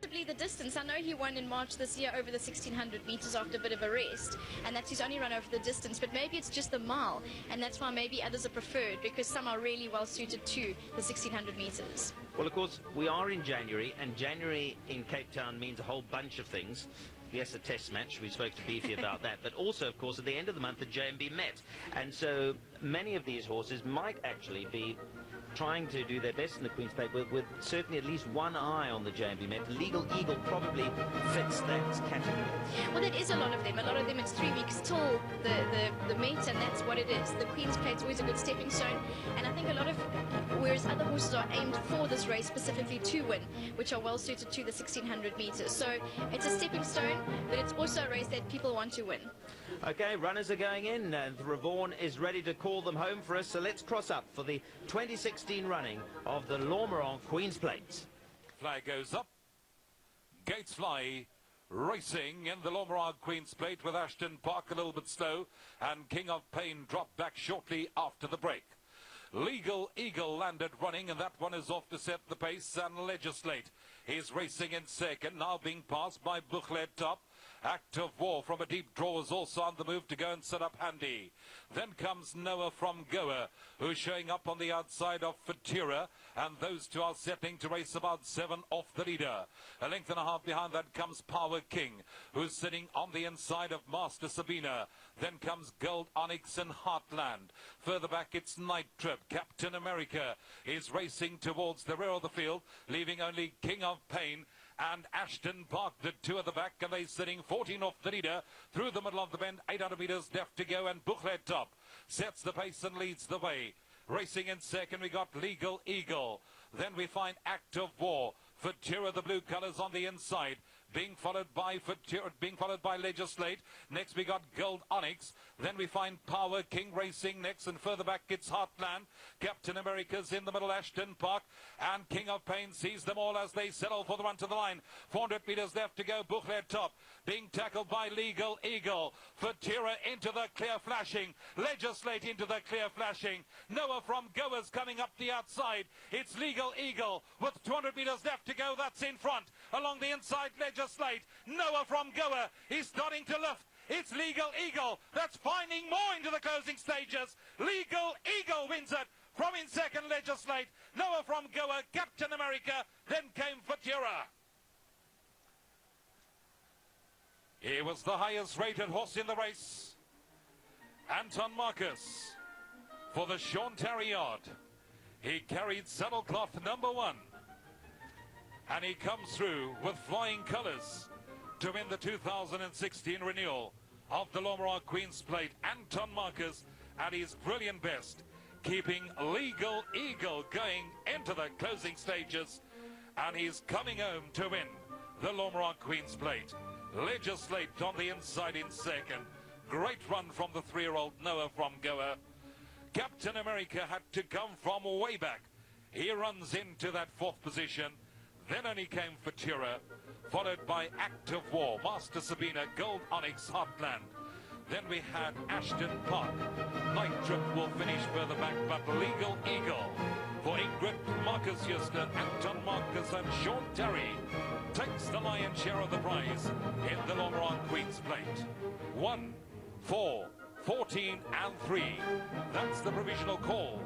possibly the distance. I know he won in March this year over the 1600 meters after a bit of a rest, and that's his only run over the distance, but maybe it's just the mile, and that's why maybe others are preferred, because some are really well suited to the 1600 meters. Well, of course, we are in January, and January in Cape Town means a whole bunch of things. Yes, a test match. We spoke to Beefy about that. But also, of course, at the end of the month, the JMB Met. And so many of these horses might actually be trying to do their best in the Queen's Plate with certainly at least one eye on the JMB Met. Legal Eagle probably fits that category. Well, that is a lot of them. A lot of them, it's 3 weeks till the Met, and that's what it is. The Queen's Plate's always a good stepping stone. And I think a lot of, whereas other horses are aimed for this race specifically to win, which are well suited to the 1600 meters. So it's a stepping stone, but it's also a race that people want to win. Okay, runners are going in, and Ravon is ready to call them home for us. So let's cross up for the 2016 running of the Lormeron Queen's Plate. Flag goes up. Gates fly. Racing in the Lormeron Queen's Plate with Ashton Park a little bit slow, and King of Pain dropped back shortly after the break. Legal Eagle landed running, and that one is off to set the pace and legislate. He's racing in second, now being passed by Buchlet Top. Act of War from a deep draw is also on the move to go and set up handy. Then comes Noah from Goa, who's showing up on the outside of Fatura, and those two are settling to race about 7 off the leader. A length and a half behind that comes Power King, who's sitting on the inside of Master Sabina. Then comes Gold Onyx and Heartland. Further back it's Night Trip. Captain America is racing towards the rear of the field, leaving only King of Pain and Ashton Park, the two at the back, and they're sitting 14 off the leader through the middle of the bend. 800 meters left to go, and Buchlet Top sets the pace and leads the way. Racing in second, we got Legal Eagle. Then we find Act of War. Fatura, the blue colours on the inside, being followed by Fatura, being followed by Legislate. Next we got Gold Onyx. Then we find Power King racing next, and further back it's Heartland. Captain America's in the middle, Ashton Park, and King of Pain sees them all as they settle for the run to the line. 400 meters left to go. Buchlet Top being tackled by Legal Eagle. Fatura into the clear flashing. Legislate into the clear flashing. Noah from Goa's coming up the outside. It's Legal Eagle with 200 meters left to go. That's in front. Along the inside, Legislate. Noah from Goa is starting to lift. It's Legal Eagle that's finding more into the closing stages. Legal Eagle wins it from in second, Legislate. Noah from Goa, Captain America, then came Fatura. He was the highest rated horse in the race. Anton Marcus for the Sean Terry Yard. He carried saddlecloth number 1. And he comes through with flying colours to win the 2016 renewal of the Lormeron Queen's Plate. Anton Marcus at his brilliant best, keeping Legal Eagle going into the closing stages, and he's coming home to win the Lormeron Queen's Plate. Legislate on the inside in second. Great run from the 3-year-old Noah from Goa. Captain America had to come from way back. He runs into that 4th position. Then only came Fatura, followed by Act of War, Master Sabina, Gold Onyx, Heartland. Then we had Ashton Park. Night Trip will finish further back, but Legal Eagle for Ingrid, Marcus Houston, Anton Marcus and Sean Terry takes the lion's share of the prize in the Lormeron Queen's Plate. 1, 4, 14 and 3. That's the provisional call